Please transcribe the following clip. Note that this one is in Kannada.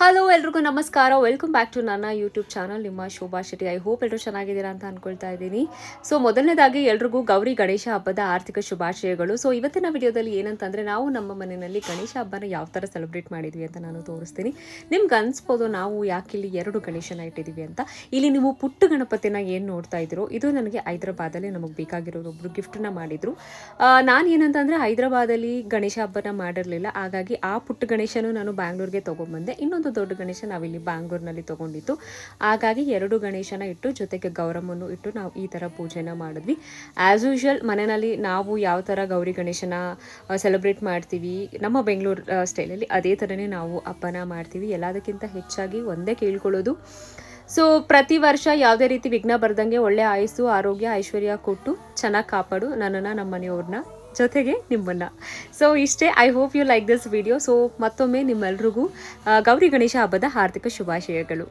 ಹಲೋ ಎಲ್ರಿಗೂ ನಮಸ್ಕಾರ. ವೆಲ್ಕಮ್ ಬ್ಯಾಕ್ ಟು ನನ್ನ ಯೂಟ್ಯೂಬ್ ಚಾನಲ್, ನಿಮ್ಮ ಶೋಭಾ ಶೆಟ್ಟಿ. ಐ ಹೋಪ್ ಎಲ್ಲರೂ ಚೆನ್ನಾಗಿದ್ದೀರಾ ಅಂತ ಅಂದ್ಕೊಳ್ತಾ ಇದ್ದೀನಿ. ಸೊ ಮೊದಲನೇದಾಗಿ ಎಲ್ರಿಗೂ ಗೌರಿ ಗಣೇಶ ಹಬ್ಬದ ಆರ್ಥಿಕ ಶುಭಾಶಯಗಳು. ಸೊ ಇವತ್ತಿನ ವಿಡಿಯೋದಲ್ಲಿ ಏನಂತಂದರೆ, ನಾವು ನಮ್ಮ ಮನೆಯಲ್ಲಿ ಗಣೇಶ ಹಬ್ಬನ ಯಾವ ಥರ ಸೆಲೆಬ್ರೇಟ್ ಮಾಡಿದ್ವಿ ಅಂತ ನಾನು ತೋರಿಸ್ತೀನಿ. ನಿಮ್ಗೆ ಅನಿಸ್ಬೋದು ನಾವು ಯಾಕೆ ಇಲ್ಲಿ 2 ಗಣೇಶನ ಇಟ್ಟಿದ್ದೀವಿ ಅಂತ. ಇಲ್ಲಿ ನೀವು ಪುಟ್ಟ ಗಣಪತಿನ ಏನು ನೋಡ್ತಾ ಇದ್ದೀರೋ, ಇದು ನನಗೆ ಹೈದರಾಬಾದಲ್ಲಿ ನಮಗೆ ಬೇಕಾಗಿರೋರು ಒಬ್ಬರು ಗಿಫ್ಟನ್ನ ಮಾಡಿದರು. ನಾನು ಏನಂತಂದರೆ ಹೈದರಾಬಾದಲ್ಲಿ ಗಣೇಶ ಹಬ್ಬನ ಮಾಡಿರಲಿಲ್ಲ, ಹಾಗಾಗಿ ಆ ಪುಟ್ಟ ಗಣೇಶನು ನಾನು ಬ್ಯಾಂಗ್ಳೂರಿಗೆ ತೊಗೊಂಬಂದೆ. ಇನ್ನೊಂದು ದೊಡ್ಡ ಗಣೇಶ ನಾವಿಲ್ಲಿ ಬ್ಯಾಂಗ್ಳೂರ್ನಲ್ಲಿ ತೊಗೊಂಡಿತ್ತು. ಹಾಗಾಗಿ 2 ಗಣೇಶನ ಇಟ್ಟು ಜೊತೆಗೆ ಗೌರಮ್ಮನ್ನು ಇಟ್ಟು ನಾವು ಈ ಥರ ಪೂಜೆನ ಮಾಡಿದ್ವಿ. ಆ್ಯಸ್ ಯೂಶುವಲ್ ಮನೆಯಲ್ಲಿ ನಾವು ಯಾವ ಥರ ಗೌರಿ ಗಣೇಶನ ಸೆಲೆಬ್ರೇಟ್ ಮಾಡ್ತೀವಿ ನಮ್ಮ ಬೆಂಗಳೂರು ಸ್ಟೈಲಲ್ಲಿ, ಅದೇ ಥರನೇ ನಾವು ಹಬ್ಬನ ಮಾಡ್ತೀವಿ. ಎಲ್ಲದಕ್ಕಿಂತ ಹೆಚ್ಚಾಗಿ ಒಂದೇ ಕೇಳ್ಕೊಳ್ಳೋದು, ಸೊ ಪ್ರತಿ ವರ್ಷ ಯಾವುದೇ ರೀತಿ ವಿಘ್ನ ಬರ್ದಂಗೆ ಒಳ್ಳೆ ಆಯಸ್ಸು, ಆರೋಗ್ಯ, ಐಶ್ವರ್ಯ ಕೊಟ್ಟು ಚೆನ್ನಾಗಿ ಕಾಪಾಡು ನನ್ನನ್ನು, ನಮ್ಮ ಮನೆಯವ್ರನ್ನ, ಜೊತೆಗೆ ನಿಮ್ಮನ್ನು. ಸೊ ಇಷ್ಟೇ. I hope you like this video. So ಮತ್ತೊಮ್ಮೆ ನಿಮ್ಮೆಲ್ರಿಗೂ ಗೌರಿ ಗಣೇಶ ಹಬ್ಬದ ಹಾರ್ದಿಕ ಶುಭಾಶಯಗಳು.